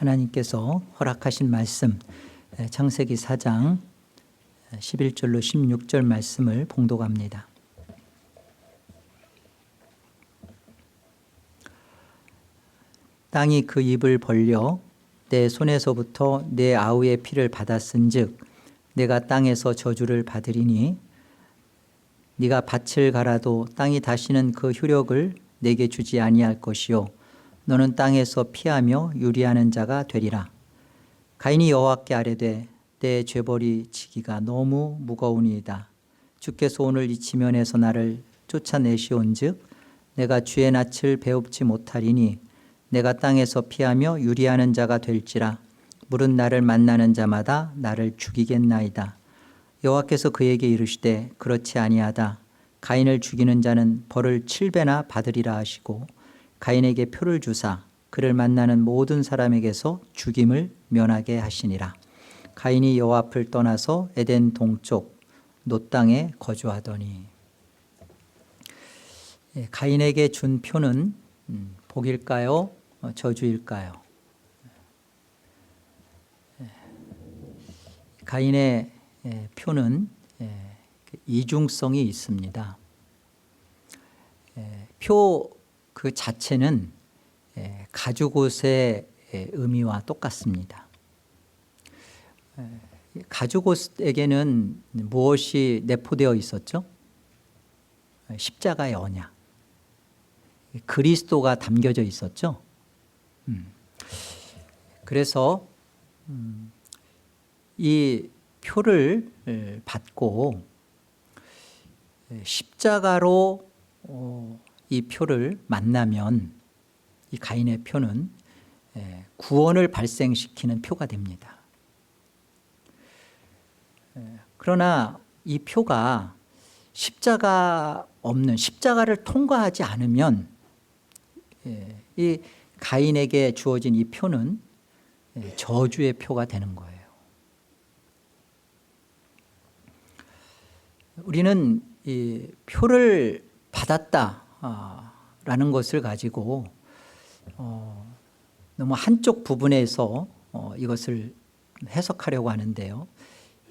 하나님께서 허락하신 말씀 창세기 4장 11절로 16절 말씀을 봉독합니다. 땅이 그 입을 벌려 내 손에서부터 내 아우의 피를 받았은즉 내가 땅에서 저주를 받으리니 네가 밭을 갈아도 땅이 다시는 그 효력을 내게 주지 아니할 것이요 너는 땅에서 피하며 유리하는 자가 되리라. 가인이 여호와께 아뢰되 내 죄벌이 지기가 너무 무거우니이다. 주께서 오늘 이 지면에서 나를 쫓아내시온즉 내가 주의 낯을 배웁지 못하리니 내가 땅에서 피하며 유리하는 자가 될지라. 물은 나를 만나는 자마다 나를 죽이겠나이다. 여호와께서 그에게 이르시되 그렇지 아니하다. 가인을 죽이는 자는 벌을 7배나 받으리라 하시고 가인에게 표를 주사 그를 만나는 모든 사람에게서 죽임을 면하게 하시니라. 가인이 여호와 앞을 떠나서 에덴 동쪽 노 땅에 거주하더니. 가인에게 준 표는 복일까요? 저주일까요? 가인의 표는 이중성이 있습니다. 표 그 자체는 가죽옷의 의미와 똑같습니다. 가죽옷에게는 무엇이 내포되어 있었죠? 십자가의 언약, 그리스도가 담겨져 있었죠. 그래서 이 표를 받고 십자가로 이 표를 만나면 이 가인의 표는 구원을 발생시키는 표가 됩니다. 그러나 이 표가 십자가 없는, 십자가를 통과하지 않으면 이 가인에게 주어진 이 표는 저주의 표가 되는 거예요. 우리는 이 표를 받았다라는 것을 가지고 너무 한쪽 부분에서 이것을 해석하려고 하는데요.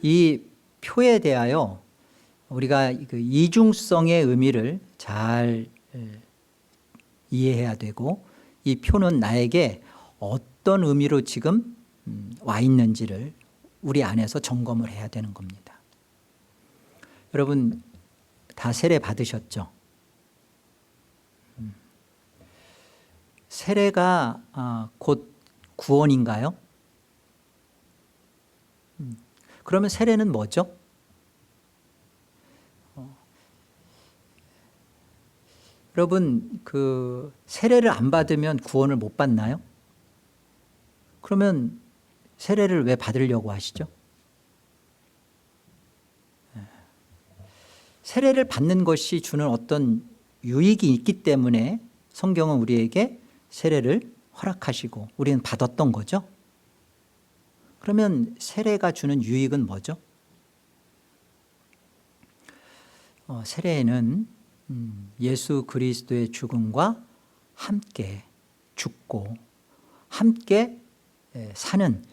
이 표에 대하여 우리가 그 이중성의 의미를 잘 이해해야 되고 이 표는 나에게 어떤 의미로 지금 와 있는지를 우리 안에서 점검을 해야 되는 겁니다. 여러분 다 세례 받으셨죠? 세례가 곧 구원인가요? 그러면 세례는 뭐죠? 여러분 그 세례를 안 받으면 구원을 못 받나요? 그러면 세례를 왜 받으려고 하시죠? 세례를 받는 것이 주는 어떤 유익이 있기 때문에 성경은 우리에게 세례를 허락하시고 우리는 받았던 거죠. 그러면 세례가 주는 유익은 뭐죠? 세례에는 예수 그리스도의 죽음과 함께 죽고 함께 사는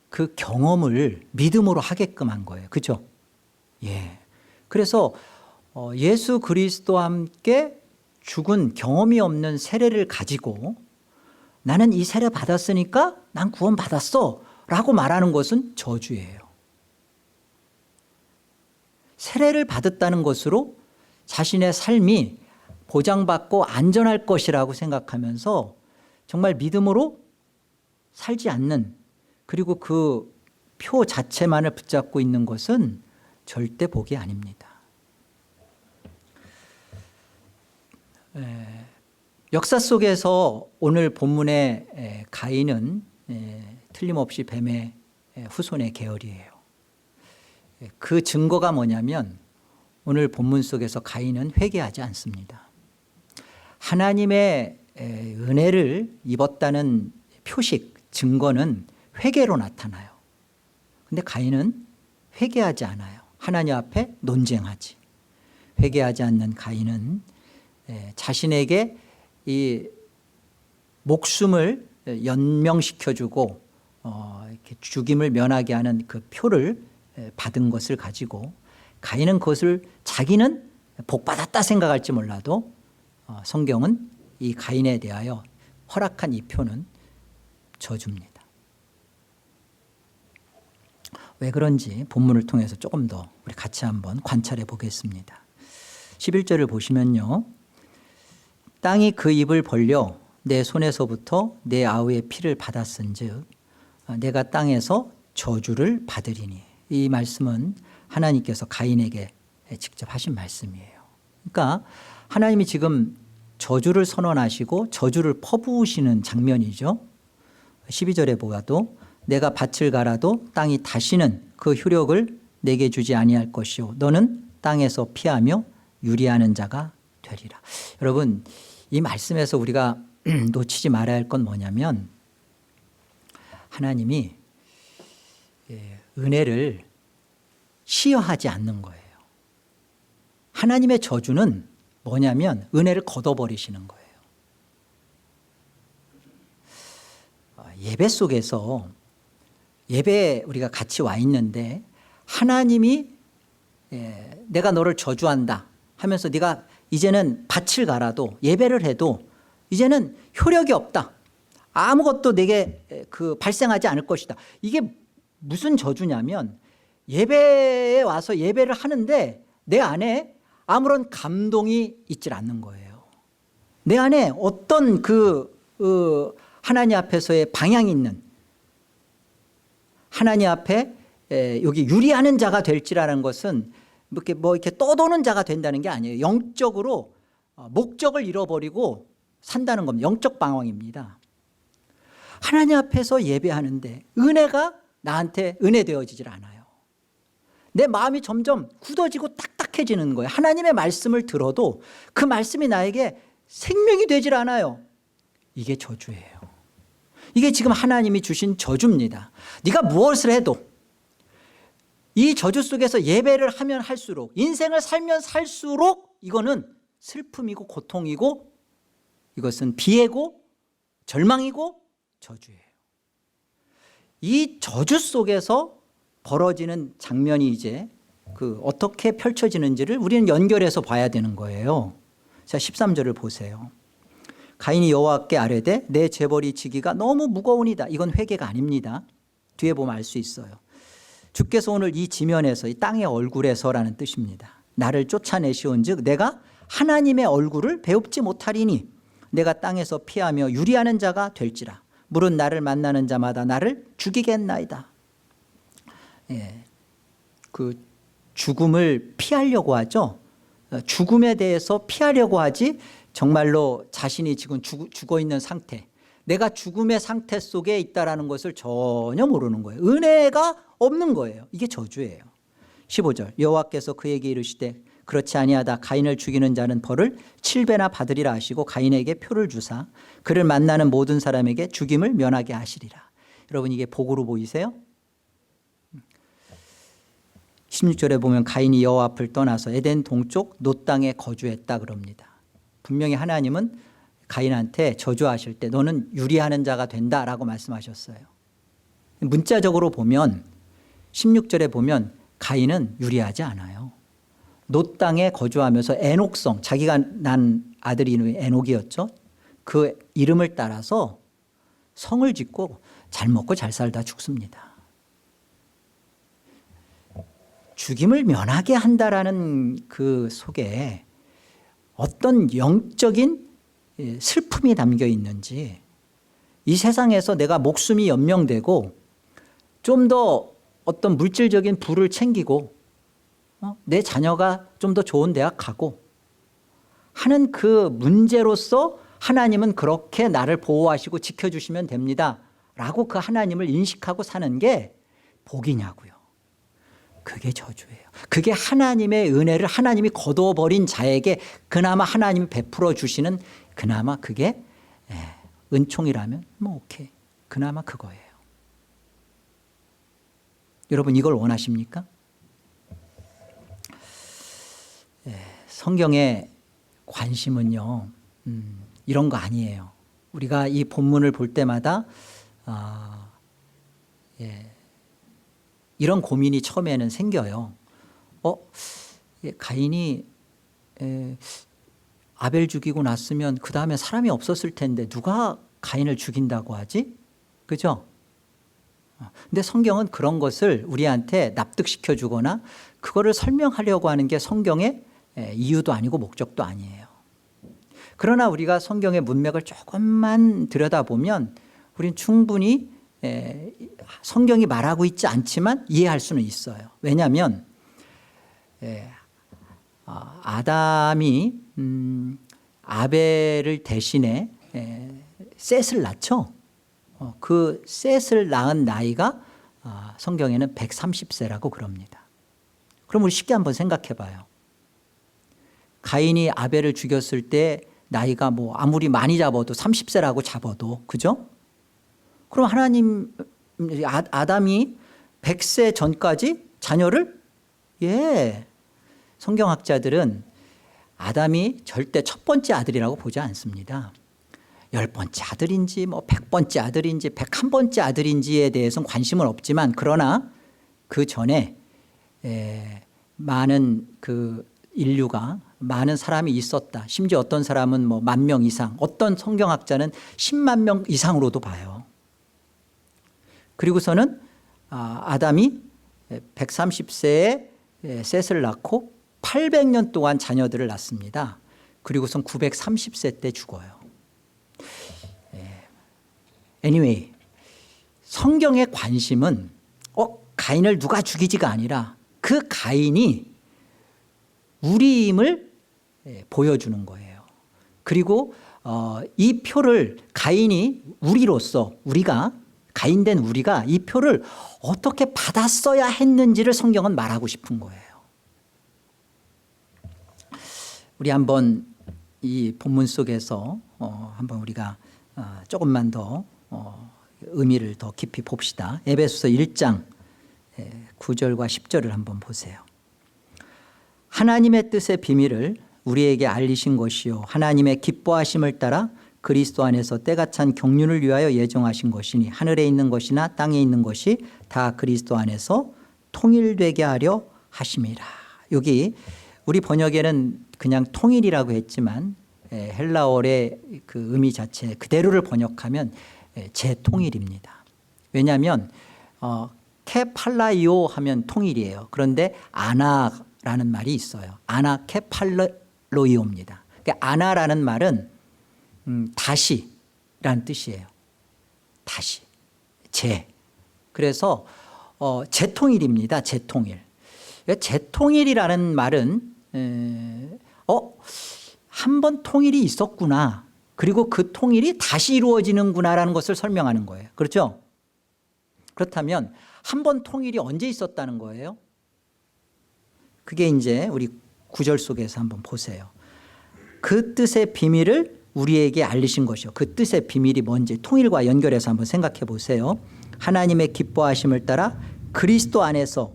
그 경험을 믿음으로 하게끔 한 거예요. 그죠? 예. 그래서 예수 그리스도와 함께 죽은 경험이 없는 세례를 가지고 나는 이 세례 받았으니까 난 구원 받았어 라고 말하는 것은 저주예요. 세례를 받았다는 것으로 자신의 삶이 보장받고 안전할 것이라고 생각하면서 정말 믿음으로 살지 않는, 그리고 그 표 자체만을 붙잡고 있는 것은 절대 복이 아닙니다. 역사 속에서 오늘 본문의 가인은 틀림없이 뱀의 후손의 계열이에요. 그 증거가 뭐냐면 오늘 본문 속에서 가인은 회개하지 않습니다. 하나님의 은혜를 입었다는 표식, 증거는 회개로 나타나요. 그런데 가인은 회개하지 않아요. 하나님 앞에 논쟁하지. 회개하지 않는 가인은 자신에게 이 목숨을 연명시켜주고 이렇게 죽임을 면하게 하는 그 표를 받은 것을 가지고 가인은 그것을 자기는 복받았다 생각할지 몰라도 성경은 이 가인에 대하여 허락한 이 표는 저주입니다. 왜 그런지 본문을 통해서 조금 더 우리 같이 한번 관찰해 보겠습니다. 11절을 보시면요. 땅이 그 입을 벌려 내 손에서부터 내 아우의 피를 받았은즉 내가 땅에서 저주를 받으리니. 이 말씀은 하나님께서 가인에게 직접 하신 말씀이에요. 그러니까 하나님이 지금 저주를 선언하시고 저주를 퍼부으시는 장면이죠. 12절에 보아도 내가 밭을 갈아도 땅이 다시는 그 효력을 내게 주지 아니할 것이요 너는 땅에서 피하며 유리하는 자가 되리라. 여러분, 이 말씀에서 우리가 놓치지 말아야 할 건 뭐냐면 하나님이 은혜를 시여하지 않는 거예요. 하나님의 저주는 뭐냐면 은혜를 걷어버리시는 거예요. 예배 속에서 예배에 우리가 같이 와 있는데 하나님이 내가 너를 저주한다 하면서 네가 이제는 밭을 갈아도 예배를 해도 이제는 효력이 없다. 아무것도 내게 발생하지 않을 것이다. 이게 무슨 저주냐면 예배에 와서 예배를 하는데 내 안에 아무런 감동이 있질 않는 거예요. 내 안에 어떤 하나님 앞에서의 방향이 있는 하나님 앞에 여기 유리하는 자가 될지라는 것은 이렇게 떠도는 자가 된다는 게 아니에요. 영적으로 목적을 잃어버리고 산다는 겁니다. 영적 방황입니다. 하나님 앞에서 예배하는데 은혜가 나한테 은혜되어지질 않아요. 내 마음이 점점 굳어지고 딱딱해지는 거예요. 하나님의 말씀을 들어도 그 말씀이 나에게 생명이 되질 않아요. 이게 저주예요. 이게 지금 하나님이 주신 저주입니다. 네가 무엇을 해도 이 저주 속에서 예배를 하면 할수록 인생을 살면 살수록 이거는 슬픔이고 고통이고 이것은 비애고 절망이고 저주예요. 이 저주 속에서 벌어지는 장면이 이제 어떻게 펼쳐지는지를 우리는 연결해서 봐야 되는 거예요. 자, 13절을 보세요. 가인이 여호와께 아뢰되 내 재벌이 지기가 너무 무거우니이다. 이건 회개가 아닙니다. 뒤에 보면 알 수 있어요. 주께서 오늘 이 지면에서 이 땅의 얼굴에서라는 뜻입니다. 나를 쫓아내시온즉 내가 하나님의 얼굴을 배웁지 못하리니 내가 땅에서 피하며 유리하는 자가 될지라. 물은 나를 만나는 자마다 나를 죽이겠나이다. 그 죽음을 피하려고 하죠. 죽음에 대해서 피하려고 하지 정말로 자신이 지금 죽어 있는 상태, 내가 죽음의 상태 속에 있다는 것을 전혀 모르는 거예요. 은혜가 없는 거예요. 이게 저주예요. 15절 여호와께서 그에게 이르시되 그렇지 아니하다. 가인을 죽이는 자는 벌을 7배나 받으리라 하시고 가인에게 표를 주사 그를 만나는 모든 사람에게 죽임을 면하게 하시리라. 여러분, 이게 복으로 보이세요? 16절에 보면 가인이 여호와 앞을 떠나서 에덴 동쪽 놋 땅에 거주했다 그럽니다. 분명히 하나님은 가인한테 저주하실 때 너는 유리하는 자가 된다라고 말씀하셨어요. 문자적으로 보면 16절에 보면 가인은 유리하지 않아요. 놋 땅에 거주하면서 에녹성, 자기가 난 아들 이름이 에녹이었죠. 그 이름을 따라서 성을 짓고 잘 먹고 잘 살다 죽습니다. 죽임을 면하게 한다라는 그 속에 어떤 영적인 슬픔이 담겨 있는지, 이 세상에서 내가 목숨이 연명되고 좀 더 어떤 물질적인 부를 챙기고 내 자녀가 좀 더 좋은 대학 가고 하는 그 문제로서 하나님은 그렇게 나를 보호하시고 지켜주시면 됩니다 라고 그 하나님을 인식하고 사는 게 복이냐고요. 그게 저주예요. 그게 하나님의 은혜를 하나님이 거둬버린 자에게 그나마 하나님이 베풀어 주시는, 그나마 그게 은총이라면 뭐 오케이, 그나마 그거예요. 여러분, 이걸 원하십니까? 성경의 관심은요, 이런 거 아니에요. 우리가 이 본문을 볼 때마다 이런 고민이 처음에는 생겨요. 가인이 아벨 죽이고 났으면 그 다음에 사람이 없었을 텐데 누가 가인을 죽인다고 하지? 그죠? 근데 성경은 그런 것을 우리한테 납득시켜 주거나 그거를 설명하려고 하는 게 성경의 이유도 아니고 목적도 아니에요. 그러나 우리가 성경의 문맥을 조금만 들여다보면 우린 충분히 성경이 말하고 있지 않지만 이해할 수는 있어요. 왜냐하면 아담이 아벨을 대신에 셋을 낳죠. 그 셋을 낳은 나이가 성경에는 130세라고 그럽니다. 그럼 우리 쉽게 한번 생각해 봐요. 가인이 아벨을 죽였을 때 나이가 뭐 아무리 많이 잡아도 30세라고 잡아도, 그죠? 그럼 하나님, 아담이 100세 전까지 자녀를? 성경학자들은 아담이 절대 첫 번째 아들이라고 보지 않습니다. 10번째 아들인지 뭐 100번째 아들인지 101번째 아들인지에 대해서는 관심은 없지만, 그러나 그 전에 많은 그 인류가 많은 사람이 있었다. 심지어 어떤 사람은 뭐 10,000명 이상, 어떤 성경학자는 10만 명 이상으로도 봐요. 그리고서는 아담이 130세에 셋을 낳고 800년 동안 자녀들을 낳습니다. 그리고선 930세 때 죽어요. anyway, 성경의 관심은 가인을 누가 죽이지가 아니라 그 가인이 우리임을 보여주는 거예요. 그리고 이 표를 가인이 우리로서, 우리가 가인된 우리가 이 표를 어떻게 받았어야 했는지를 성경은 말하고 싶은 거예요. 우리 한번 이 본문 속에서 한번 우리가 조금만 더 의미를 더 깊이 봅시다. 에베소서 1장 9절과 10절을 한번 보세요. 하나님의 뜻의 비밀을 우리에게 알리신 것이요 하나님의 기뻐하심을 따라 그리스도 안에서 때가 찬 경륜을 위하여 예정하신 것이니 하늘에 있는 것이나 땅에 있는 것이 다 그리스도 안에서 통일되게 하려 하심이라. 여기 우리 번역에는 그냥 통일이라고 했지만 헬라어의 그 의미 자체 그대로를 번역하면 재통일입니다. 왜냐하면 케팔라이오 하면 통일이에요. 그런데 아나라는 말이 있어요. 아나 케팔로이오입니다. 그러니까 아나라는 말은 다시라는 뜻이에요. 다시, 그래서 재통일입니다. 재통일. 재통일이라는 말은 한 번 통일이 있었구나. 그리고 그 통일이 다시 이루어지는구나라는 것을 설명하는 거예요. 그렇죠? 그렇다면 한 번 통일이 언제 있었다는 거예요? 그게 이제 우리 9절 속에서 한번 보세요. 그 뜻의 비밀을 우리에게 알리신 것이요. 그 뜻의 비밀이 뭔지 통일과 연결해서 한번 생각해 보세요. 하나님의 기뻐하심을 따라 그리스도 안에서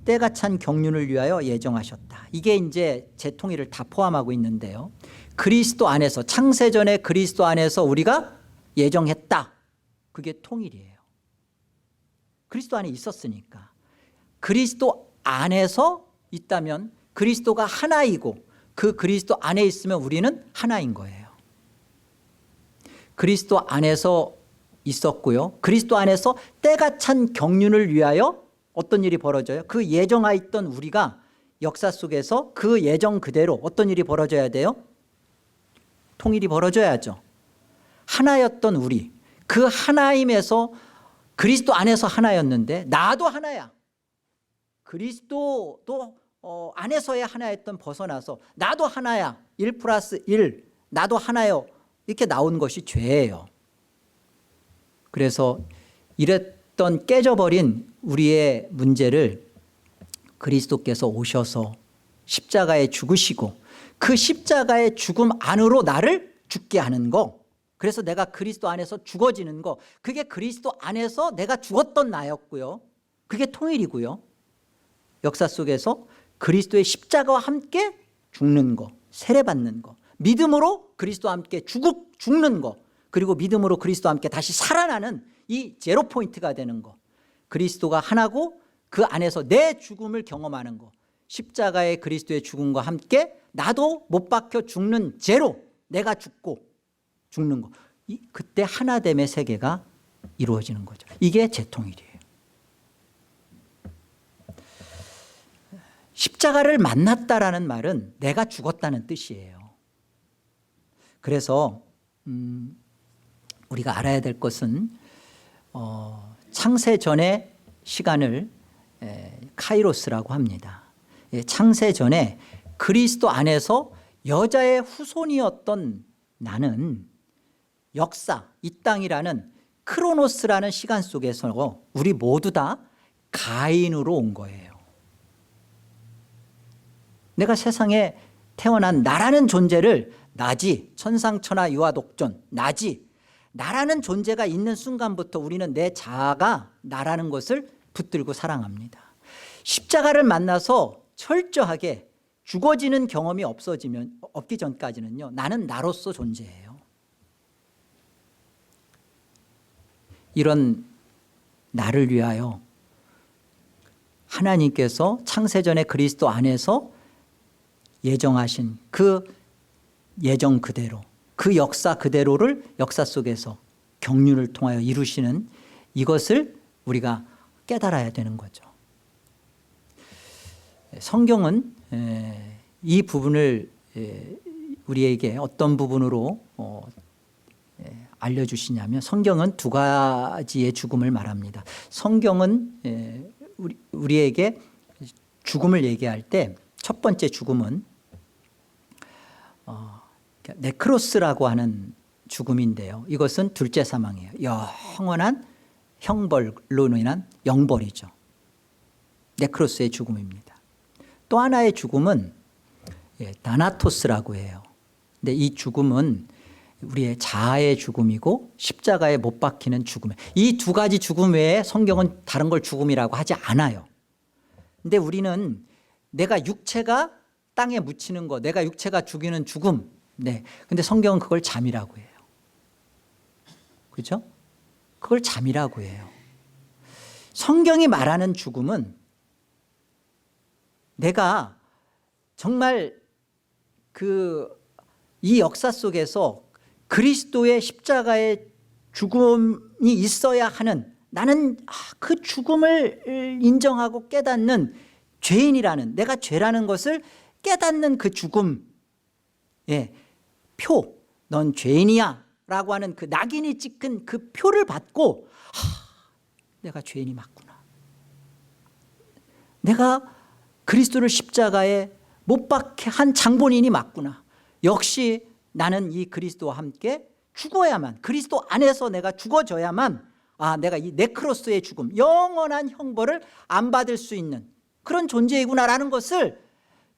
때가 찬 경륜을 위하여 예정하셨다. 이게 이제 재통일을 다 포함하고 있는데요. 그리스도 안에서, 창세전에 그리스도 안에서 우리가 예정했다. 그게 통일이에요. 그리스도 안에 있었으니까. 그리스도 안에서 있다면 그리스도가 하나이고 그 그리스도 안에 있으면 우리는 하나인 거예요. 그리스도 안에서 있었고요. 그리스도 안에서 때가 찬 경륜을 위하여 어떤 일이 벌어져요? 그 예정하였던 우리가 역사 속에서 그 예정 그대로 어떤 일이 벌어져야 돼요? 통일이 벌어져야죠. 하나였던 우리, 그 하나임에서 그리스도 안에서 하나였는데 나도 하나야. 그리스도도 안에서의 하나였던 벗어나서 나도 하나야. 1+1 나도 하나요. 이렇게 나온 것이 죄예요. 그래서 이랬던 깨져버린 우리의 문제를 그리스도께서 오셔서 십자가에 죽으시고 그 십자가의 죽음 안으로 나를 죽게 하는 거, 그래서 내가 그리스도 안에서 죽어지는 거, 그게 그리스도 안에서 내가 죽었던 나였고요. 그게 통일이고요. 역사 속에서 그리스도의 십자가와 함께 죽는 거, 세례받는 거, 믿음으로 그리스도와 함께 죽는 거, 그리고 믿음으로 그리스도와 함께 다시 살아나는 이 제로 포인트가 되는 거, 그리스도가 하나고 그 안에서 내 죽음을 경험하는 거, 십자가의 그리스도의 죽음과 함께 나도 못 박혀 죽는 제로, 내가 죽고 죽는 거, 그때 하나됨의 세계가 이루어지는 거죠. 이게 재통일이에요. 십자가를 만났다라는 말은 내가 죽었다는 뜻이에요. 그래서 우리가 알아야 될 것은 창세 전의 시간을 카이로스라고 합니다. 창세 전에 그리스도 안에서 여자의 후손이었던 나는 역사, 이 땅이라는 크로노스라는 시간 속에서 우리 모두 다 가인으로 온 거예요. 내가 세상에 태어난 나라는 존재를 나지, 천상천하 유아독존, 나지, 나라는 존재가 있는 순간부터 우리는 내 자아가 나라는 것을 붙들고 살아갑니다. 십자가를 만나서 철저하게 죽어지는 경험이 없기 전까지는요, 나는 나로서 존재해요. 이런 나를 위하여 하나님께서 창세전에 그리스도 안에서 예정하신 그 예정 그대로, 그 역사 그대로를 역사 속에서 경륜을 통하여 이루시는 이것을 우리가 깨달아야 되는 거죠. 성경은 이 부분을 우리에게 어떤 부분으로 알려주시냐면, 성경은 두 가지의 죽음을 말합니다. 성경은 우리에게 죽음을 얘기할 때 첫 번째 죽음은 네크로스라고 하는 죽음인데요, 이것은 둘째 사망이에요. 영원한 형벌로 인한 영벌이죠. 네크로스의 죽음입니다. 또 하나의 죽음은 다나토스라고 해요. 근데 이 죽음은 우리의 자아의 죽음이고 십자가에 못 박히는 죽음이에요. 이 두 가지 죽음 외에 성경은 다른 걸 죽음이라고 하지 않아요. 근데 우리는 내가 육체가 땅에 묻히는 거, 내가 육체가 죽이는 죽음, 네. 근데 성경은 그걸 잠이라고 해요. 그렇죠? 그걸 잠이라고 해요. 성경이 말하는 죽음은 내가 정말 이 역사 속에서 그리스도의 십자가의 죽음이 있어야 하는, 나는 그 죽음을 인정하고 깨닫는 죄인이라는, 내가 죄라는 것을 깨닫는 그 죽음, 표, 넌 죄인이야 라고 하는 그 낙인이 찍힌 그 표를 받고, 내가 죄인이 맞구나, 내가 그리스도를 십자가에 못 박게 한 장본인이 맞구나, 역시 나는 이 그리스도와 함께 죽어야만, 그리스도 안에서 내가 죽어져야만 내가 이 네크로스의 죽음, 영원한 형벌을 안 받을 수 있는 그런 존재이구나라는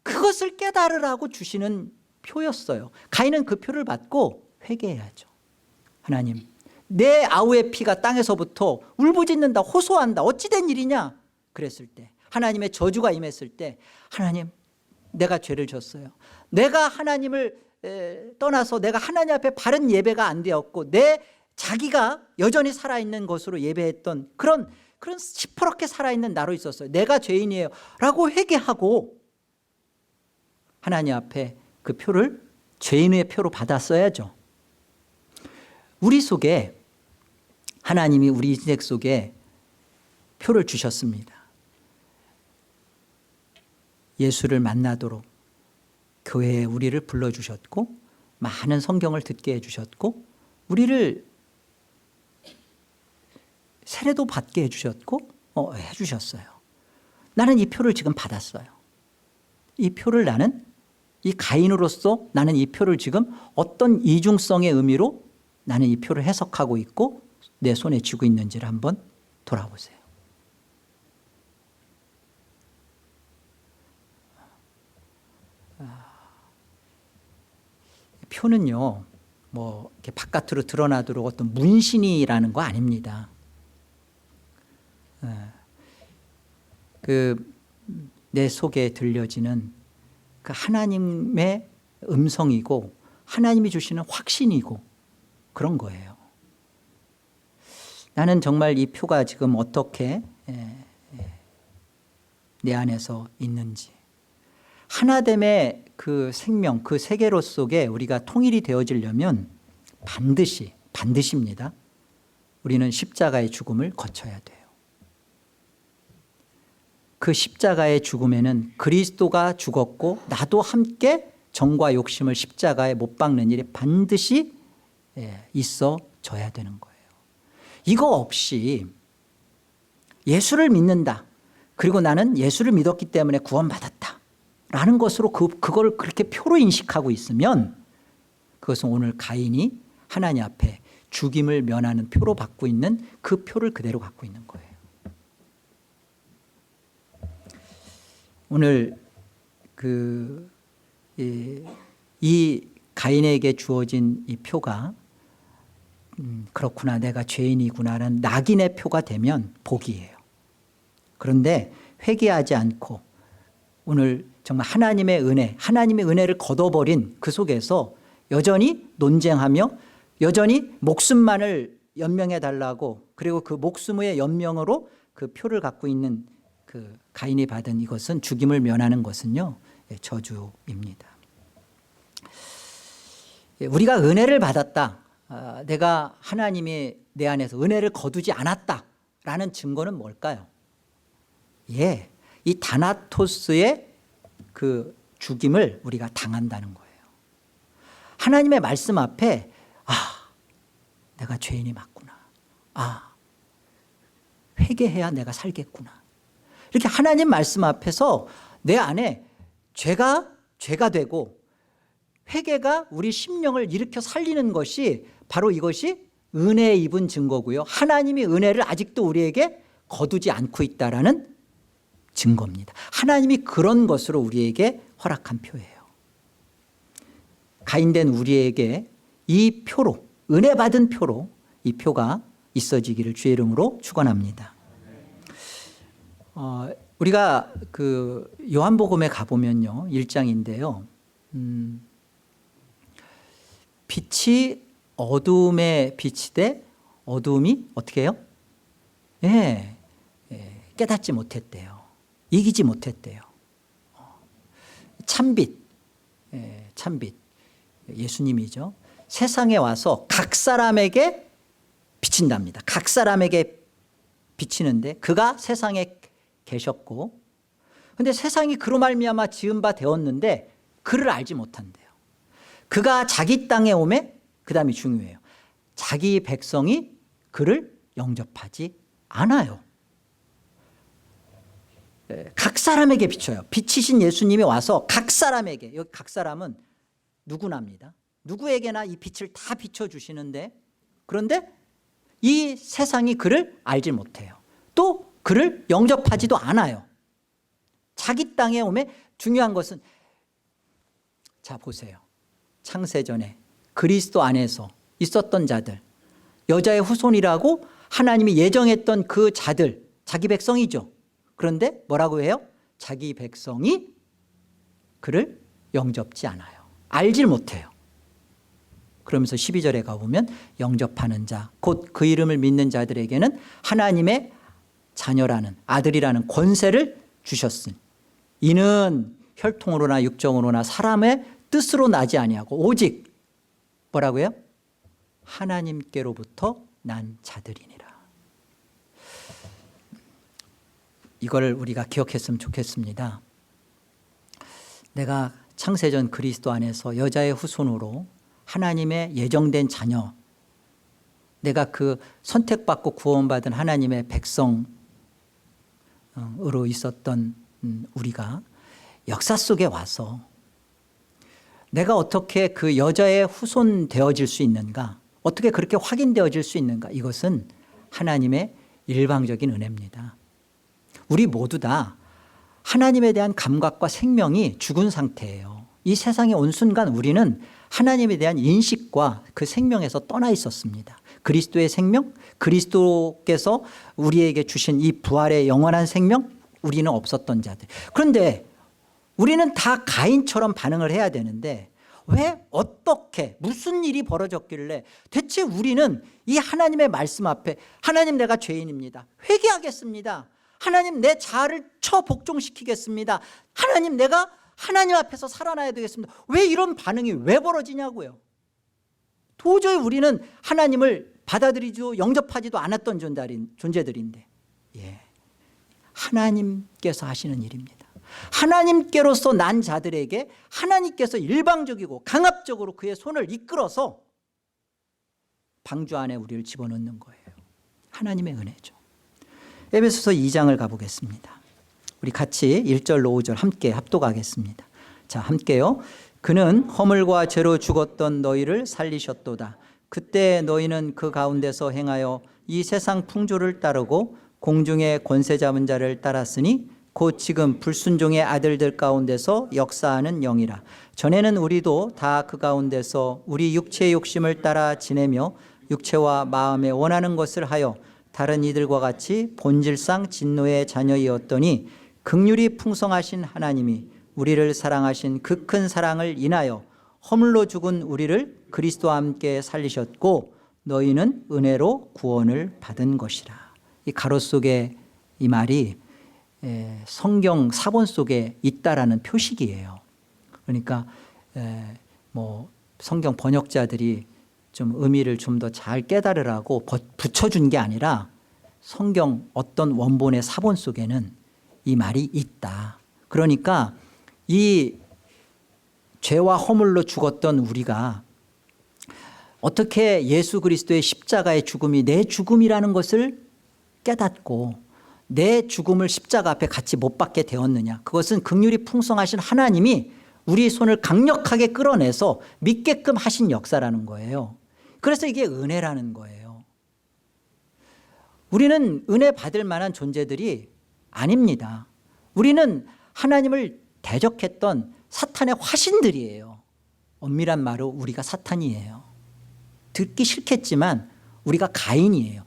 그것을 깨달으라고 주시는 표였어요. 가인은 그 표를 받고 회개해야죠. 하나님, 내 아우의 피가 땅에서부터 울부짖는다, 호소한다, 어찌된 일이냐 그랬을 때, 하나님의 저주가 임했을 때, 하나님, 내가 죄를 졌어요. 내가 하나님을 떠나서 내가 하나님 앞에 바른 예배가 안 되었고, 내 자기가 여전히 살아있는 것으로 예배했던 그런 시퍼렇게 살아있는 나로 있었어요. 내가 죄인이에요 라고 회개하고 하나님 앞에 그 표를 죄인의 표로 받았어야죠. 우리 속에 하나님이 우리 인생 속에 표를 주셨습니다. 예수를 만나도록 교회에 우리를 불러주셨고, 많은 성경을 듣게 해주셨고, 우리를 세례도 받게 해주셨고 해주셨어요. 나는 이 표를 지금 받았어요. 이 표를 나는, 이 가인으로서 나는 이 표를 지금 어떤 이중성의 의미로 나는 이 표를 해석하고 있고 내 손에 쥐고 있는지를 한번 돌아보세요. 표는요, 뭐 이렇게 바깥으로 드러나도록 어떤 문신이라는 거 아닙니다. 내 속에 들려지는 그 하나님의 음성이고, 하나님이 주시는 확신이고, 그런 거예요. 나는 정말 이 표가 지금 어떻게 내 안에서 있는지, 하나됨의 그 생명, 그 세계로 속에 우리가 통일이 되어지려면 반드시입니다. 우리는 십자가의 죽음을 거쳐야 돼요. 그 십자가의 죽음에는 그리스도가 죽었고 나도 함께 정과 욕심을 십자가에 못 박는 일이 반드시 있어져야 되는 거예요. 이거 없이 예수를 믿는다, 그리고 나는 예수를 믿었기 때문에 구원받았다 라는 것으로 그걸 그렇게 표로 인식하고 있으면 그것은 오늘 가인이 하나님 앞에 죽임을 면하는 표로 받고 있는 그 표를 그대로 갖고 있는 거예요. 오늘 이 가인에게 주어진 이 표가 그렇구나, 내가 죄인이구나라는 낙인의 표가 되면 복이에요. 그런데 회개하지 않고 오늘 정말 하나님의 은혜를 걷어버린 그 속에서 여전히 논쟁하며 여전히 목숨만을 연명해 달라고, 그리고 그 목숨의 연명으로 그 표를 갖고 있는 그 가인이 받은 이것은, 죽임을 면하는 것은요, 저주입니다. 우리가 은혜를 받았다, 내가 하나님이 내 안에서 은혜를 거두지 않았다라는 증거는 뭘까요? 이 다나토스의 그 죽임을 우리가 당한다는 거예요. 하나님의 말씀 앞에 내가 죄인이 맞구나, 회개해야 내가 살겠구나, 이렇게 하나님 말씀 앞에서 내 안에 죄가 되고 회개가 우리 심령을 일으켜 살리는 것이 바로 이것이 은혜에 입은 증거고요, 하나님이 은혜를 아직도 우리에게 거두지 않고 있다라는 증거입니다. 하나님이 그런 것으로 우리에게 허락한 표예요. 가인된 우리에게 이 표로, 은혜 받은 표로 이 표가 있어지기를 주의 이름으로 축원합니다. 우리가 그 요한복음에 가보면요, 1장인데요, 빛이 어둠에 비치되 어둠이 어떻게 해요? 깨닫지 못했대요. 이기지 못했대요. 참빛, 예수님이죠. 세상에 와서 각 사람에게 비친답니다. 각 사람에게 비치는데 그가 세상에 계셨고, 그런데 세상이 그로 말미암아 지은 바 되었는데 그를 알지 못한대요. 그가 자기 땅에 오매, 그 다음이 중요해요, 자기 백성이 그를 영접하지 않아요. 각 사람에게 비춰요. 빛이신 예수님이 와서 각 사람에게, 여기 각 사람은 누구나입니다. 누구에게나 이 빛을 다 비춰주시는데, 그런데 이 세상이 그를 알지 못해요. 또 그를 영접하지도 않아요. 자기 땅에 오매, 중요한 것은, 자 보세요, 창세전에 그리스도 안에서 있었던 자들, 여자의 후손이라고 하나님이 예정했던 그 자들, 자기 백성이죠. 그런데 뭐라고 해요? 자기 백성이 그를 영접지 않아요. 알질 못해요. 그러면서 12절에 가보면 영접하는 자, 곧 그 이름을 믿는 자들에게는 하나님의 자녀라는, 아들이라는 권세를 주셨으니 이는 혈통으로나 육정으로나 사람의 뜻으로 나지 아니하고 오직 뭐라고요? 하나님께로부터 난 자들이니라. 이걸 우리가 기억했으면 좋겠습니다. 내가 창세전 그리스도 안에서 여자의 후손으로 하나님의 예정된 자녀, 내가 그 선택받고 구원받은 하나님의 백성으로 있었던 우리가 역사 속에 와서 내가 어떻게 그 여자의 후손 되어질 수 있는가, 어떻게 그렇게 확인되어질 수 있는가, 이것은 하나님의 일방적인 은혜입니다. 우리 모두 다 하나님에 대한 감각과 생명이 죽은 상태예요. 이 세상에 온 순간 우리는 하나님에 대한 인식과 그 생명에서 떠나 있었습니다. 그리스도의 생명, 그리스도께서 우리에게 주신 이 부활의 영원한 생명, 우리는 없었던 자들. 그런데 우리는 다 가인처럼 반응을 해야 되는데 왜 어떻게 무슨 일이 벌어졌길래 대체 우리는 이 하나님의 말씀 앞에 하나님 내가 죄인입니다. 회개하겠습니다. 하나님 내 자아를 복종시키겠습니다. 하나님 내가 하나님 앞에서 살아나야 되겠습니다. 왜 이런 반응이 왜 벌어지냐고요. 도저히 우리는 하나님을 받아들이지도 영접하지도 않았던 존재들인데 하나님께서 하시는 일입니다. 하나님께로서 난 자들에게 하나님께서 일방적이고 강압적으로 그의 손을 이끌어서 방주 안에 우리를 집어넣는 거예요. 하나님의 은혜죠. 에베소서 2장을 가보겠습니다. 우리 같이 1절로 5절 함께 합독하겠습니다. 자, 함께요. 그는 허물과 죄로 죽었던 너희를 살리셨도다. 그때 너희는 그 가운데서 행하여 이 세상 풍조를 따르고 공중의 권세 잡은 자를 따랐으니 곧 지금 불순종의 아들들 가운데서 역사하는 영이라. 전에는 우리도 다 그 가운데서 우리 육체의 욕심을 따라 지내며 육체와 마음에 원하는 것을 하여 다른 이들과 같이 본질상 진노의 자녀이었더니 긍휼이 풍성하신 하나님이 우리를 사랑하신 그 큰 사랑을 인하여 허물로 죽은 우리를 그리스도와 함께 살리셨고 너희는 은혜로 구원을 받은 것이라. 이 가로 속에 이 말이 성경 사본 속에 있다라는 표식이에요. 그러니까 뭐 성경 번역자들이 좀 의미를 좀 더 잘 깨달으라고 붙여준 게 아니라 성경 어떤 원본의 사본 속에는 이 말이 있다. 그러니까 이 죄와 허물로 죽었던 우리가 어떻게 예수 그리스도의 십자가의 죽음이 내 죽음이라는 것을 깨닫고 내 죽음을 십자가 앞에 같이 못 박게 되었느냐. 그것은 긍휼이 풍성하신 하나님이 우리 손을 강력하게 끌어내서 믿게끔 하신 역사라는 거예요. 그래서 이게 은혜라는 거예요. 우리는 은혜 받을 만한 존재들이 아닙니다. 우리는 하나님을 대적했던 사탄의 화신들이에요. 엄밀한 말로 우리가 사탄이에요. 듣기 싫겠지만 우리가 가인이에요.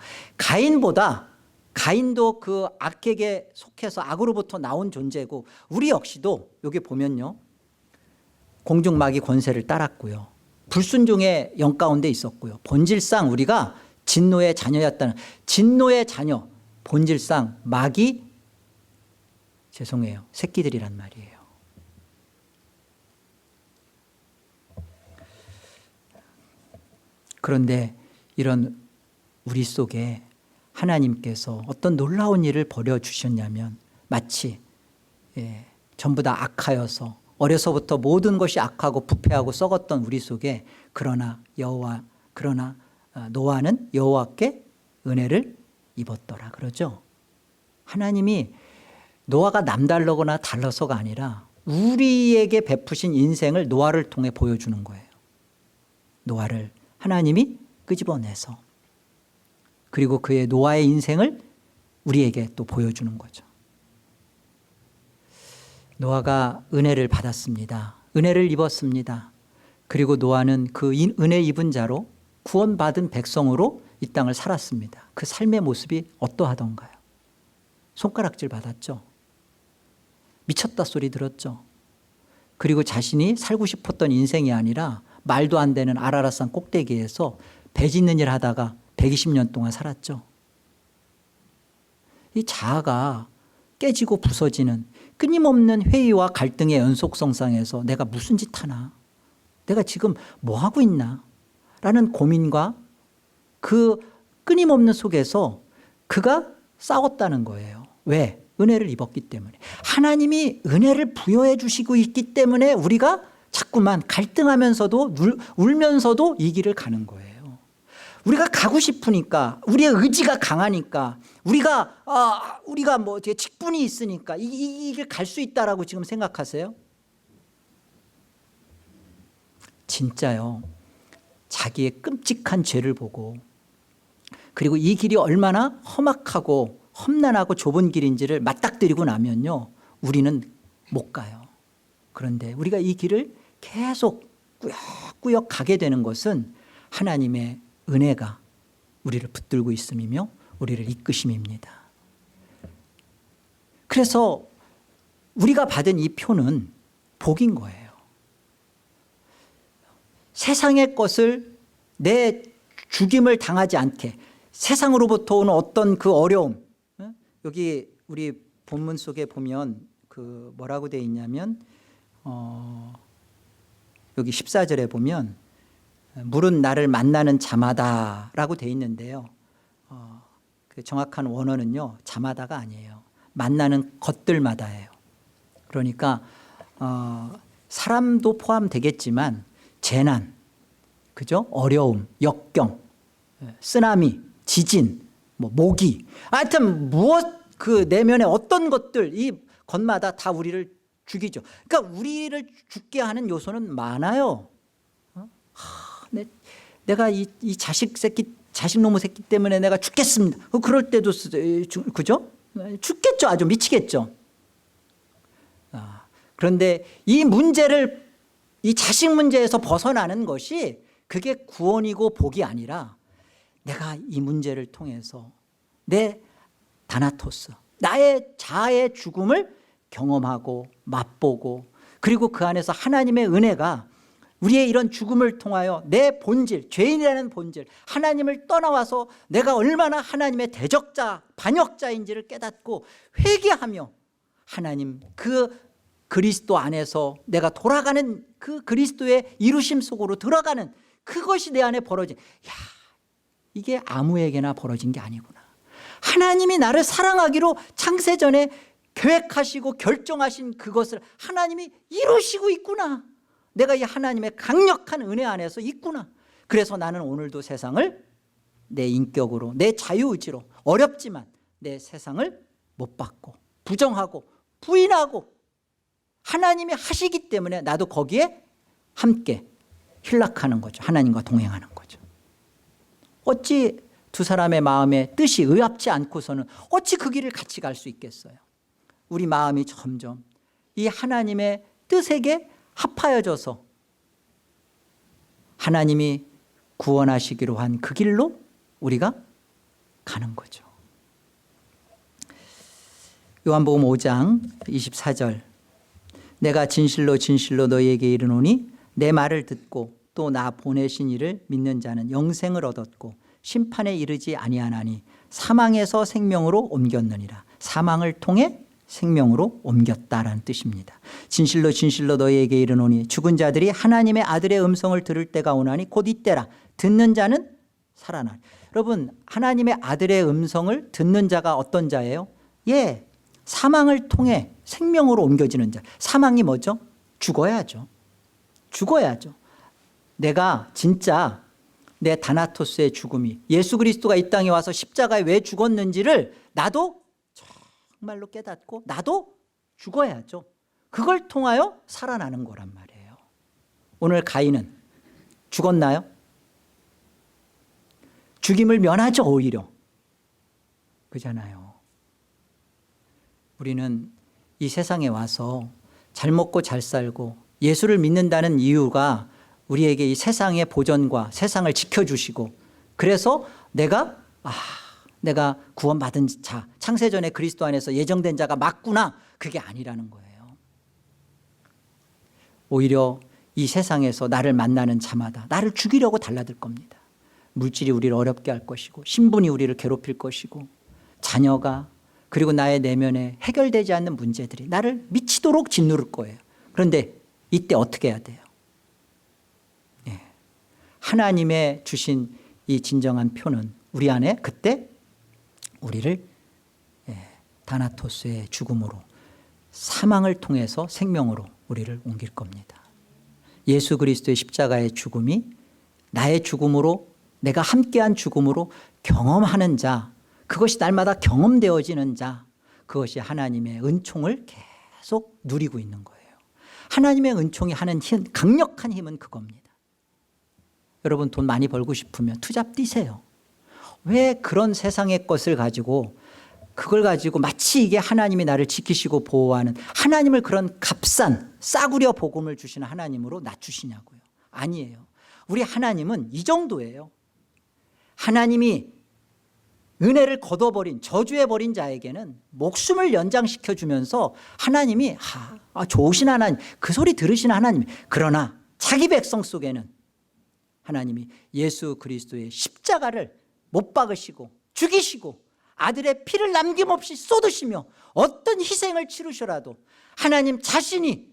가인도 그 악에게 속해서 악으로부터 나온 존재고 우리 역시도 여기 보면요. 공중마귀 권세를 따랐고요. 불순종의 영 가운데 있었고요. 본질상 우리가 진노의 자녀였다는, 진노의 자녀, 본질상 마귀, 죄송해요, 새끼들이란 말이에요. 그런데 이런 우리 속에 하나님께서 어떤 놀라운 일을 벌여주셨냐면 마치 전부 다 악하여서 어려서부터 모든 것이 악하고 부패하고 썩었던 우리 속에 그러나 노아는 여호와께 은혜를 입었더라 그러죠. 하나님이 노아가 남다르거나 달라서가 아니라 우리에게 베푸신 인생을 노아를 통해 보여주는 거예요. 노아를 하나님이 끄집어내서 그리고 그의 노아의 인생을 우리에게 또 보여주는 거죠. 노아가 은혜를 받았습니다. 은혜를 입었습니다. 그리고 노아는 그 은혜 입은 자로 구원받은 백성으로 이 땅을 살았습니다. 그 삶의 모습이 어떠하던가요? 손가락질 받았죠. 미쳤다 소리 들었죠. 그리고 자신이 살고 싶었던 인생이 아니라 말도 안 되는 아라랏산 꼭대기에서 배 짓는 일 하다가 120년 동안 살았죠. 이 자아가 깨지고 부서지는 끊임없는 회의와 갈등의 연속성상에서 내가 무슨 짓 하나, 내가 지금 뭐 하고 있나 라는 고민과 그 끊임없는 속에서 그가 싸웠다는 거예요. 왜? 은혜를 입었기 때문에. 하나님이 은혜를 부여해 주시고 있기 때문에 우리가 자꾸만 갈등하면서도 울면서도 이 길을 가는 거예요. 우리가 가고 싶으니까, 우리의 의지가 강하니까, 우리가 뭐 직분이 있으니까 이 길 갈 수 있다라고 지금 생각하세요? 진짜요. 자기의 끔찍한 죄를 보고 그리고 이 길이 얼마나 험악하고 험난하고 좁은 길인지를 맞닥뜨리고 나면요, 우리는 못 가요. 그런데 우리가 이 길을 계속 꾸역꾸역 가게 되는 것은 하나님의 은혜가 우리를 붙들고 있음이며 우리를 이끄심입니다. 그래서 우리가 받은 이 표는 복인 거예요. 세상의 것을 내 죽임을 당하지 않게 세상으로부터 오는 어떤 그 어려움, 여기 우리 본문 속에 보면 그 뭐라고 되어 있냐면 여기 14절에 보면 물은 나를 만나는 자마다 라고 되어 있는데요, 그 정확한 원어는요 자마다가 아니에요. 만나는 것들마다예요. 그러니까 사람도 포함되겠지만 재난, 그죠? 어려움, 역경, 쓰나미, 지진, 뭐 모기, 하여튼 무엇 그 내면의 어떤 것들 이 것마다 다 우리를 죽이죠. 그러니까 우리를 죽게 하는 요소는 많아요. 내가 이 자식 놈의 새끼 때문에 내가 죽겠습니다. 그럴 때도 그죠? 죽겠죠. 아주 미치겠죠. 그런데 이 문제를, 이 자식 문제에서 벗어나는 것이 그게 구원이고 복이 아니라 내가 이 문제를 통해서 내 다나토스, 나의 자아의 죽음을 경험하고 맛보고, 그리고 그 안에서 하나님의 은혜가 우리의 이런 죽음을 통하여 내 본질, 죄인이라는 본질, 하나님을 떠나와서 내가 얼마나 하나님의 대적자, 반역자인지를 깨닫고 회개하며 하나님 그 그리스도 안에서 내가 돌아가는 그 그리스도의 이루심 속으로 들어가는 그것이 내 안에 벌어진, 이게 아무에게나 벌어진 게 아니구나. 하나님이 나를 사랑하기로 창세전에 계획하시고 결정하신 그것을 하나님이 이루시고 있구나. 내가 이 하나님의 강력한 은혜 안에서 있구나. 그래서 나는 오늘도 세상을 내 인격으로, 내 자유의지로, 어렵지만 내 세상을 못 받고 부정하고 부인하고 하나님이 하시기 때문에 나도 거기에 함께 힐락하는 거죠. 하나님과 동행하는 거죠. 어찌 두 사람의 마음의 뜻이 의합지 않고서는 어찌 그 길을 같이 갈 수 있겠어요. 우리 마음이 점점 이 하나님의 뜻에게 합하여져서 하나님이 구원하시기로 한 그 길로 우리가 가는 거죠. 요한복음 5장 24절, 내가 진실로 진실로 너희에게 이르노니 내 말을 듣고 또 나 보내신 이를 믿는 자는 영생을 얻었고 심판에 이르지 아니하나니 사망에서 생명으로 옮겼느니라. 사망을 통해 생명으로 옮겼다라는 뜻입니다. 진실로 진실로 너희에게 이르노니 죽은 자들이 하나님의 아들의 음성을 들을 때가 오나니 곧 이때라. 듣는 자는 살아나리. 여러분, 하나님의 아들의 음성을 듣는 자가 어떤 자예요? 사망을 통해 생명으로 옮겨지는 자. 사망이 뭐죠? 죽어야죠. 죽어야죠. 내가 진짜 내 다나토스의 죽음이, 예수 그리스도가 이 땅에 와서 십자가에 왜 죽었는지를 나도 정말로 깨닫고 나도 죽어야죠. 그걸 통하여 살아나는 거란 말이에요. 오늘 가인은 죽었나요? 죽임을 면하죠. 오히려. 그잖아요. 우리는 이 세상에 와서 잘 먹고 잘 살고 예수를 믿는다는 이유가 우리에게 이 세상의 보전과 세상을 지켜주시고, 그래서 내가 구원받은 자, 창세전에 그리스도 안에서 예정된 자가 맞구나, 그게 아니라는 거예요. 오히려 이 세상에서 나를 만나는 자마다 나를 죽이려고 달라들 겁니다. 물질이 우리를 어렵게 할 것이고, 신분이 우리를 괴롭힐 것이고, 자녀가, 그리고 나의 내면에 해결되지 않는 문제들이 나를 미치도록 짓누를 거예요. 그런데 이때 어떻게 해야 돼요? 하나님의 주신 이 진정한 표는 우리 안에 그때 우리를 다나토스의 죽음으로, 사망을 통해서 생명으로 우리를 옮길 겁니다. 예수 그리스도의 십자가의 죽음이 나의 죽음으로, 내가 함께한 죽음으로 경험하는 자, 그것이 날마다 경험되어지는 자, 그것이 하나님의 은총을 계속 누리고 있는 거예요. 하나님의 은총이 하는 강력한 힘은 그겁니다. 여러분, 돈 많이 벌고 싶으면 투잡 뛰세요. 왜 그런 세상의 것을 가지고, 그걸 가지고 마치 이게 하나님이 나를 지키시고 보호하는, 하나님을 그런 값싼 싸구려 복음을 주시는 하나님으로 낮추시냐고요. 아니에요. 우리 하나님은 이 정도예요. 하나님이 은혜를 거둬버린, 저주해버린 자에게는 목숨을 연장시켜 주면서 하나님이 좋으신 하나님, 그 소리 들으신 하나님, 그러나 자기 백성 속에는 하나님이 예수 그리스도의 십자가를 못 박으시고 죽이시고 아들의 피를 남김없이 쏟으시며 어떤 희생을 치르셔라도 하나님 자신이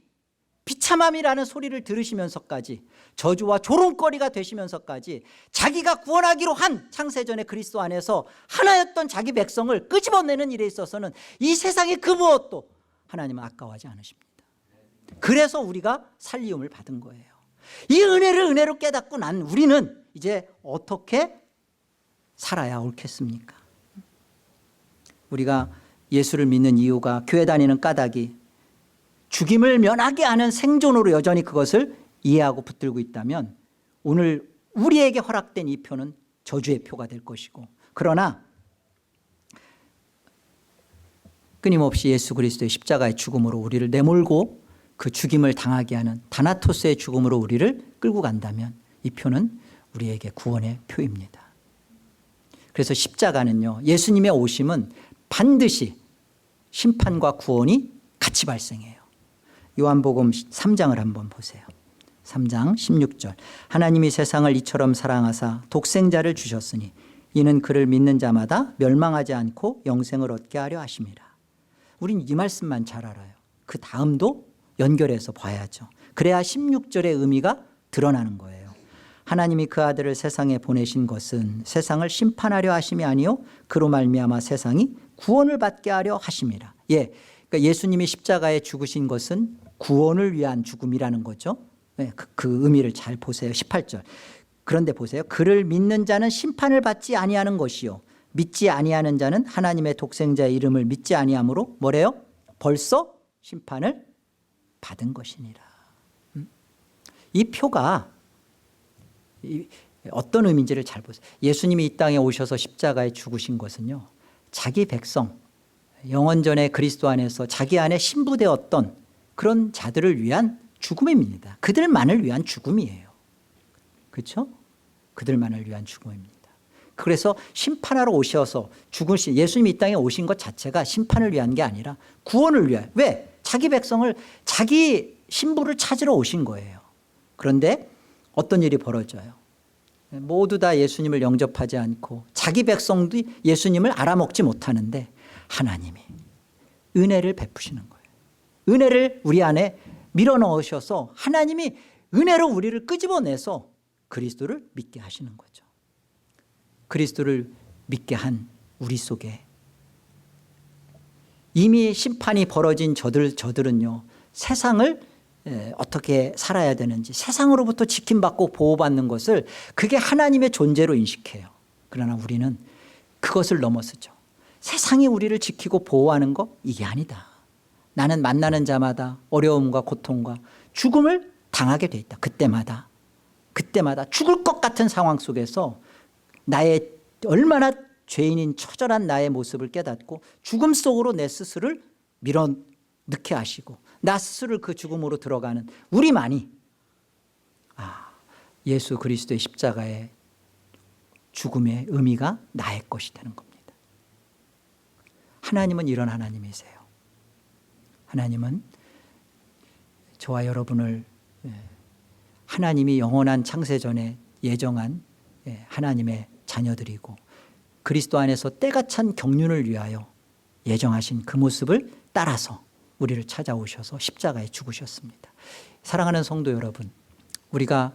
비참함이라는 소리를 들으시면서까지 저주와 조롱거리가 되시면서까지 자기가 구원하기로 한 창세전의 그리스도 안에서 하나였던 자기 백성을 끄집어내는 일에 있어서는 이 세상의 그 무엇도 하나님은 아까워하지 않으십니다. 그래서 우리가 살리움을 받은 거예요. 이 은혜를 은혜로 깨닫고 난 우리는 이제 어떻게 살아야 옳겠습니까? 우리가 예수를 믿는 이유가 교회 다니는 까닭이 죽임을 면하게 하는 생존으로 여전히 그것을 이해하고 붙들고 있다면 오늘 우리에게 허락된 이 표는 저주의 표가 될 것이고, 그러나 끊임없이 예수 그리스도의 십자가의 죽음으로 우리를 내몰고 그 죽임을 당하게 하는 다나토스의 죽음으로 우리를 끌고 간다면 이 표는 우리에게 구원의 표입니다. 그래서 십자가는요, 예수님의 오심은 반드시 심판과 구원이 같이 발생해요. 요한복음 3장을 한번 보세요. 3장 16절. 하나님이 세상을 이처럼 사랑하사 독생자를 주셨으니 이는 그를 믿는 자마다 멸망하지 않고 영생을 얻게 하려 하심이라. 우린 이 말씀만 잘 알아요. 그 다음도 연결해서 봐야죠. 그래야 16절의 의미가 드러나는 거예요. 하나님이 그 아들을 세상에 보내신 것은 세상을 심판하려 하심이 아니요 그로 말미암아 세상이 구원을 받게 하려 하심이라. 그러니까 예수님이 십자가에 죽으신 것은 구원을 위한 죽음이라는 거죠. 그 의미를 잘 보세요. 18절. 그런데 보세요. 그를 믿는 자는 심판을 받지 아니하는 것이요 믿지 아니하는 자는 하나님의 독생자의 이름을 믿지 아니하므로 뭐래요? 벌써 심판을 받은 것이니라. 이 표가 어떤 의미인지를 잘 보세요. 예수님이 이 땅에 오셔서 십자가에 죽으신 것은요, 자기 백성, 영원전에 그리스도 안에서 자기 안에 신부되었던 그런 자들을 위한 죽음입니다. 그들만을 위한 죽음이에요. 그렇죠? 그들만을 위한 죽음입니다. 그래서 심판하러 오셔서 죽으신, 예수님이 이 땅에 오신 것 자체가 심판을 위한 게 아니라 구원을 위하여. 왜? 자기 백성을, 자기 신부를 찾으러 오신 거예요. 그런데 어떤 일이 벌어져요? 모두 다 예수님을 영접하지 않고 자기 백성도 예수님을 알아먹지 못하는데 하나님이 은혜를 베푸시는 거예요. 은혜를 우리 안에 밀어넣으셔서 하나님이 은혜로 우리를 끄집어내서 그리스도를 믿게 하시는 거죠. 그리스도를 믿게 한 우리 속에 이미 심판이 벌어진 저들은요, 세상을 어떻게 살아야 되는지, 세상으로부터 지킴받고 보호받는 것을 그게 하나님의 존재로 인식해요. 그러나 우리는 그것을 넘어서죠. 세상이 우리를 지키고 보호하는 거, 이게 아니다. 나는 만나는 자마다 어려움과 고통과 죽음을 당하게 돼 있다. 그때마다 죽을 것 같은 상황 속에서 나의 얼마나 죄인인 처절한 나의 모습을 깨닫고 죽음 속으로 내 스스로를 밀어넣게 하시고 나 스스로를 그 죽음으로 들어가는 우리만이 예수 그리스도의 십자가의 죽음의 의미가 나의 것이 되는 겁니다. 하나님은 이런 하나님이세요. 하나님은 저와 여러분을 하나님이 영원한 창세전에 예정한 하나님의 자녀들이고 그리스도 안에서 때가 찬 경륜을 위하여 예정하신 그 모습을 따라서 우리를 찾아오셔서 십자가에 죽으셨습니다. 사랑하는 성도 여러분, 우리가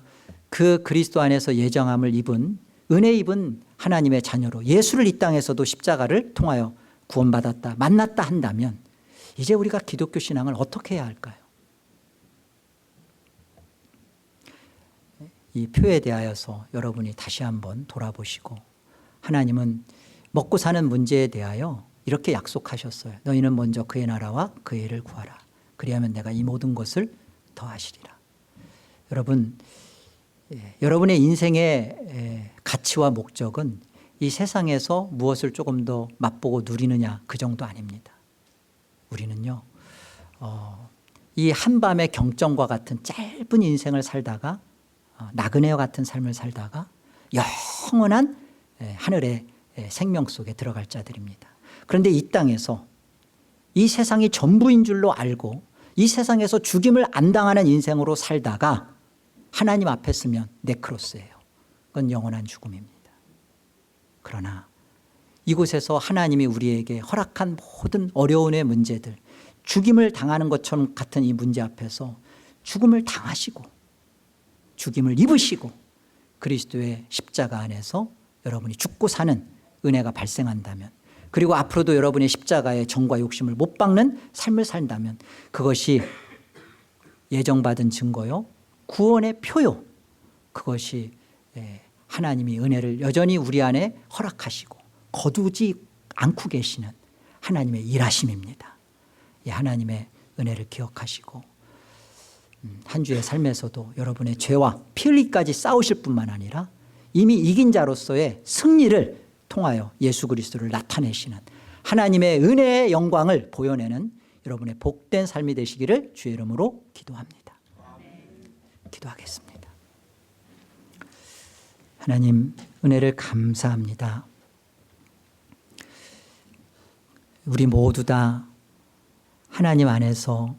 그 그리스도 안에서 예정함을 입은, 은혜 입은 하나님의 자녀로 예수를 이 땅에서도 십자가를 통하여 구원받았다, 만났다 한다면 이제 우리가 기독교 신앙을 어떻게 해야 할까요? 이 표에 대하여서 여러분이 다시 한번 돌아보시고, 하나님은 먹고 사는 문제에 대하여 이렇게 약속하셨어요. 너희는 먼저 그의 나라와 그의 일을 구하라. 그리하면 내가 이 모든 것을 더하시리라. 여러분, 여러분의 인생의 가치와 목적은 이 세상에서 무엇을 조금 더 맛보고 누리느냐, 그 정도 아닙니다. 우리는요, 이 한밤의 경전과 같은 짧은 인생을 살다가, 나그네와 같은 삶을 살다가 영원한 하늘의 생명 속에 들어갈 자들입니다. 그런데 이 땅에서 이 세상이 전부인 줄로 알고 이 세상에서 죽임을 안 당하는 인생으로 살다가 하나님 앞에 서면 네크로스예요. 그건 영원한 죽음입니다. 그러나 이곳에서 하나님이 우리에게 허락한 모든 어려움의 문제들, 죽임을 당하는 것처럼 같은 이 문제 앞에서 죽음을 당하시고 죽임을 입으시고 그리스도의 십자가 안에서 여러분이 죽고 사는 은혜가 발생한다면, 그리고 앞으로도 여러분의 십자가의 정과 욕심을 못 박는 삶을 산다면 그것이 예정받은 증거요, 구원의 표요, 그것이 하나님이 은혜를 여전히 우리 안에 허락하시고 거두지 않고 계시는 하나님의 일하심입니다. 이 하나님의 은혜를 기억하시고 한 주의 삶에서도 여러분의 죄와 피 흘리기까지 싸우실 뿐만 아니라 이미 이긴 자로서의 승리를 통하여 예수 그리스도를 나타내시는 하나님의 은혜의 영광을 보여내는 여러분의 복된 삶이 되시기를 주의 이름으로 기도합니다. 기도하겠습니다. 하나님, 은혜를 감사합니다. 우리 모두 다 하나님 안에서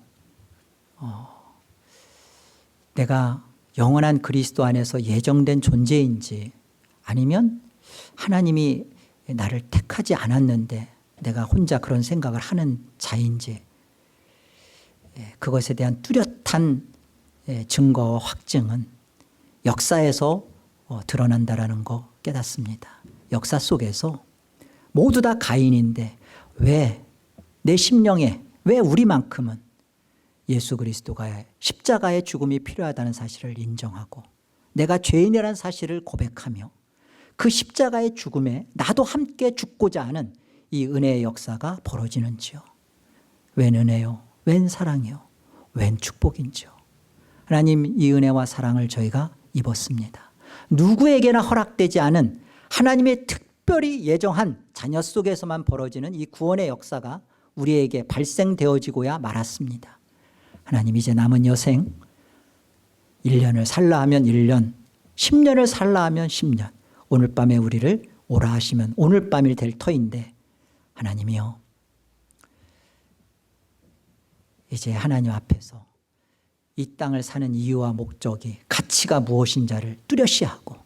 내가 영원한 그리스도 안에서 예정된 존재인지, 아니면 하나님이 나를 택하지 않았는데 내가 혼자 그런 생각을 하는 자인지, 그것에 대한 뚜렷한 증거와 확증은 역사에서 드러난다라는 거 깨닫습니다. 역사 속에서 모두 다 가인인데 왜 내 심령에, 왜 우리만큼은 예수 그리스도가 십자가의 죽음이 필요하다는 사실을 인정하고 내가 죄인이라는 사실을 고백하며 그 십자가의 죽음에 나도 함께 죽고자 하는 이 은혜의 역사가 벌어지는지요. 웬 은혜요, 웬 사랑이요, 웬 축복인지요. 하나님, 이 은혜와 사랑을 저희가 입었습니다. 누구에게나 허락되지 않은 하나님의 특별히 예정한 자녀 속에서만 벌어지는 이 구원의 역사가 우리에게 발생되어지고야 말았습니다. 하나님, 이제 남은 여생 1년을 살라 하면 1년, 10년을 살라 하면 10년, 오늘 밤에 우리를 오라 하시면 오늘 밤이 될 터인데, 하나님이여, 이제 하나님 앞에서 이 땅을 사는 이유와 목적이, 가치가 무엇인지를 뚜렷이 하고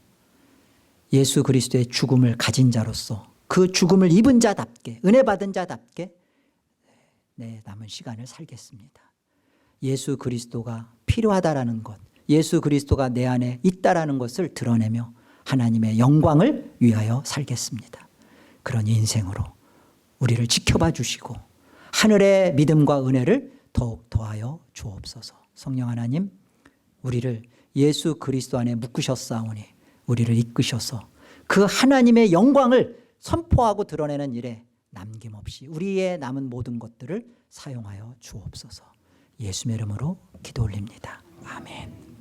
예수 그리스도의 죽음을 가진 자로서 그 죽음을 입은 자답게, 은혜 받은 자답게 내 남은 시간을 살겠습니다. 예수 그리스도가 필요하다라는 것, 예수 그리스도가 내 안에 있다라는 것을 드러내며 하나님의 영광을 위하여 살겠습니다. 그런 인생으로 우리를 지켜봐 주시고 하늘의 믿음과 은혜를 더욱 더하여 주옵소서. 성령 하나님, 우리를 예수 그리스도 안에 묶으셨사오니 우리를 이끄셔서 그 하나님의 영광을 선포하고 드러내는 일에 남김없이 우리의 남은 모든 것들을 사용하여 주옵소서. 예수의 이름으로 기도 올립니다. 아멘.